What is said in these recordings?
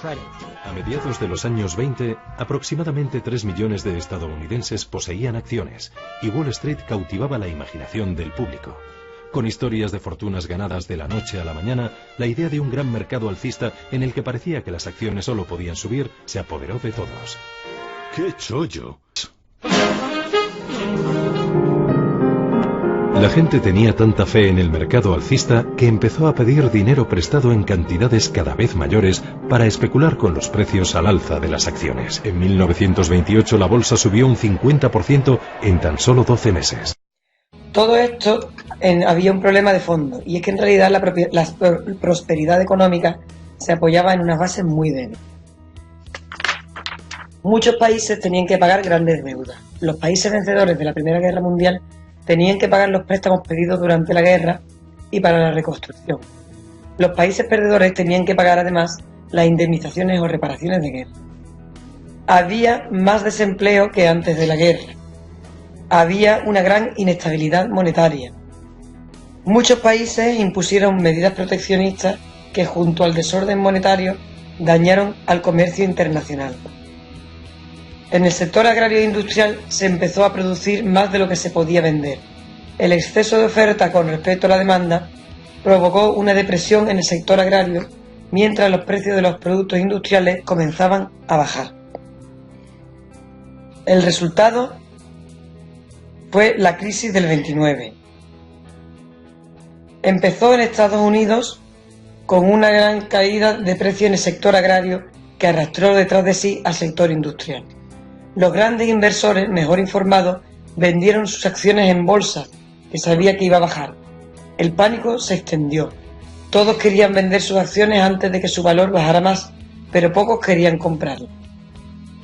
A mediados de los años 20, aproximadamente 3 millones de estadounidenses poseían acciones, y Wall Street cautivaba la imaginación del público. Con historias de fortunas ganadas de la noche a la mañana, la idea de un gran mercado alcista en el que parecía que las acciones solo podían subir se apoderó de todos. ¡Qué chollo! La gente tenía tanta fe en el mercado alcista que empezó a pedir dinero prestado en cantidades cada vez mayores para especular con los precios al alza de las acciones. En 1928 la bolsa subió un 50% en tan solo 12 meses. Todo esto había un problema de fondo, y es que en realidad la prosperidad económica se apoyaba en unas bases muy débiles. Muchos países tenían que pagar grandes deudas. Los países vencedores de la Primera Guerra Mundial tenían que pagar los préstamos pedidos durante la guerra y para la reconstrucción. Los países perdedores tenían que pagar además las indemnizaciones o reparaciones de guerra. Había más desempleo que antes de la guerra. Había una gran inestabilidad monetaria. Muchos países impusieron medidas proteccionistas que, junto al desorden monetario, dañaron al comercio internacional. En el sector agrario e industrial se empezó a producir más de lo que se podía vender. El exceso de oferta con respecto a la demanda provocó una depresión en el sector agrario, mientras los precios de los productos industriales comenzaban a bajar. El resultado fue la crisis del 29. Empezó en Estados Unidos con una gran caída de precios en el sector agrario que arrastró detrás de sí al sector industrial. Los grandes inversores, mejor informados, vendieron sus acciones en bolsa, que sabía que iba a bajar. El pánico se extendió. Todos querían vender sus acciones antes de que su valor bajara más, pero pocos querían comprarlas.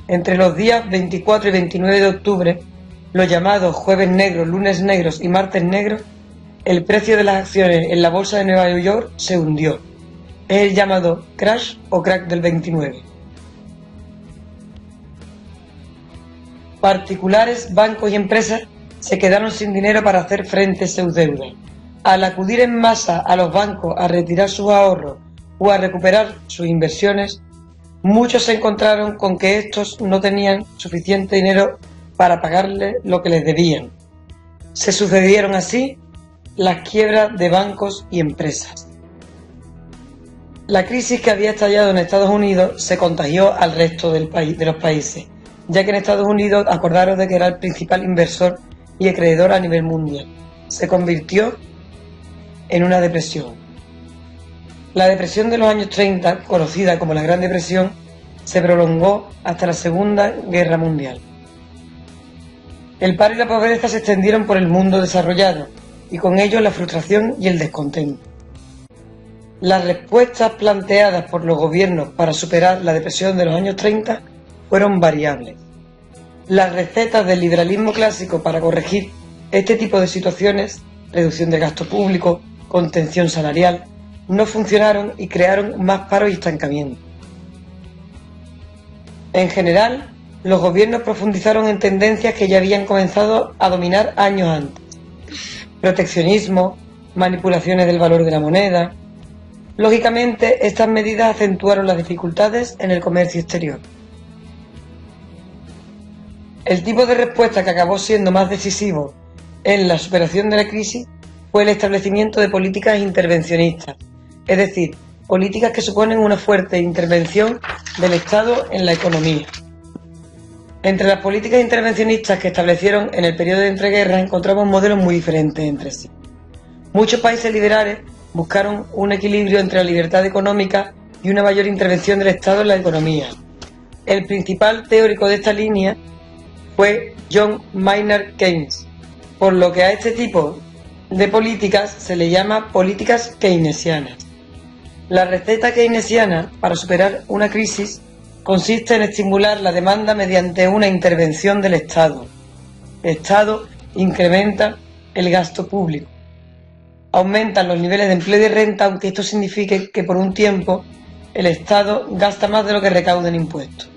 Entre los días 24 y 29 de octubre, los llamados jueves negros, lunes negros y martes negros, el precio de las acciones en la bolsa de Nueva York se hundió. Es el llamado crash o crack del 29. Particulares, bancos y empresas se quedaron sin dinero para hacer frente a sus deudas. Al acudir en masa a los bancos a retirar sus ahorros o a recuperar sus inversiones, muchos se encontraron con que estos no tenían suficiente dinero para pagarle lo que les debían. Se sucedieron así las quiebras de bancos y empresas. La crisis que había estallado en Estados Unidos se contagió al resto del país, de los países, ya que en Estados Unidos, acordaros de que era el principal inversor y acreedor a nivel mundial, se convirtió en una depresión. La depresión de los años 30, conocida como la Gran Depresión, se prolongó hasta la Segunda Guerra Mundial. El paro y la pobreza se extendieron por el mundo desarrollado, y con ello la frustración y el descontento. Las respuestas planteadas por los gobiernos para superar la depresión de los años 30 fueron variables. Las recetas del liberalismo clásico para corregir este tipo de situaciones, reducción del gasto público, contención salarial, no funcionaron y crearon más paro y estancamiento. En general, los gobiernos profundizaron en tendencias que ya habían comenzado a dominar años antes. Proteccionismo, manipulaciones del valor de la moneda. Lógicamente, estas medidas acentuaron las dificultades en el comercio exterior. El tipo de respuesta que acabó siendo más decisivo en la superación de la crisis fue el establecimiento de políticas intervencionistas, es decir, políticas que suponen una fuerte intervención del Estado en la economía. Entre las políticas intervencionistas que establecieron en el periodo de entreguerras encontramos modelos muy diferentes entre sí. Muchos países liberales buscaron un equilibrio entre la libertad económica y una mayor intervención del Estado en la economía. El principal teórico de esta línea fue John Maynard Keynes, por lo que a este tipo de políticas se le llama políticas keynesianas. La receta keynesiana para superar una crisis consiste en estimular la demanda mediante una intervención del Estado. El Estado incrementa el gasto público. Aumentan los niveles de empleo y de renta, aunque esto signifique que por un tiempo el Estado gasta más de lo que recauda en impuestos.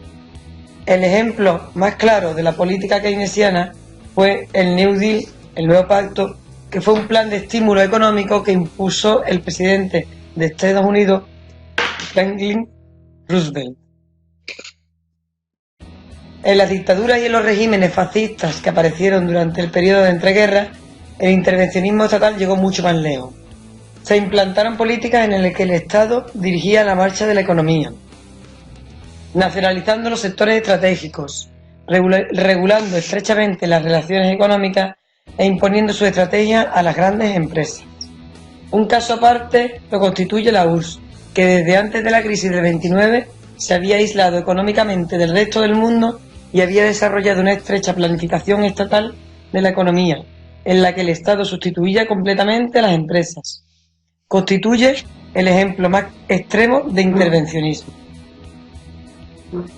El ejemplo más claro de la política keynesiana fue el New Deal, el Nuevo Pacto, que fue un plan de estímulo económico que impuso el presidente de Estados Unidos, Franklin Roosevelt. En las dictaduras y en los regímenes fascistas que aparecieron durante el periodo de entreguerras, el intervencionismo estatal llegó mucho más lejos. Se implantaron políticas en las que el Estado dirigía la marcha de la economía, nacionalizando los sectores estratégicos, regulando estrechamente las relaciones económicas e imponiendo su estrategia a las grandes empresas. Un caso aparte lo constituye la URSS, que desde antes de la crisis del 29 se había aislado económicamente del resto del mundo y había desarrollado una estrecha planificación estatal de la economía, en la que el Estado sustituía completamente a las empresas. Constituye el ejemplo más extremo de intervencionismo.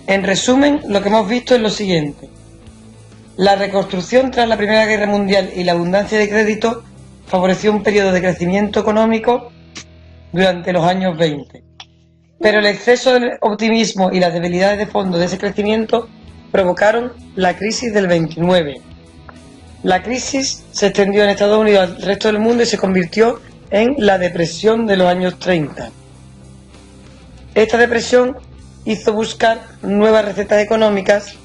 En resumen, lo que hemos visto es lo siguiente. La reconstrucción tras la Primera Guerra Mundial y la abundancia de crédito favoreció un periodo de crecimiento económico durante los años 20. Pero el exceso de optimismo y las debilidades de fondo de ese crecimiento provocaron la crisis del 29. La crisis se extendió en Estados Unidos al resto del mundo y se convirtió en la depresión de los años 30. Esta depresión hizo buscar nuevas recetas económicas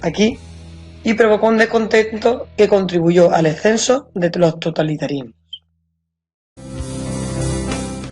aquí y provocó un descontento que contribuyó al ascenso de los totalitarismos.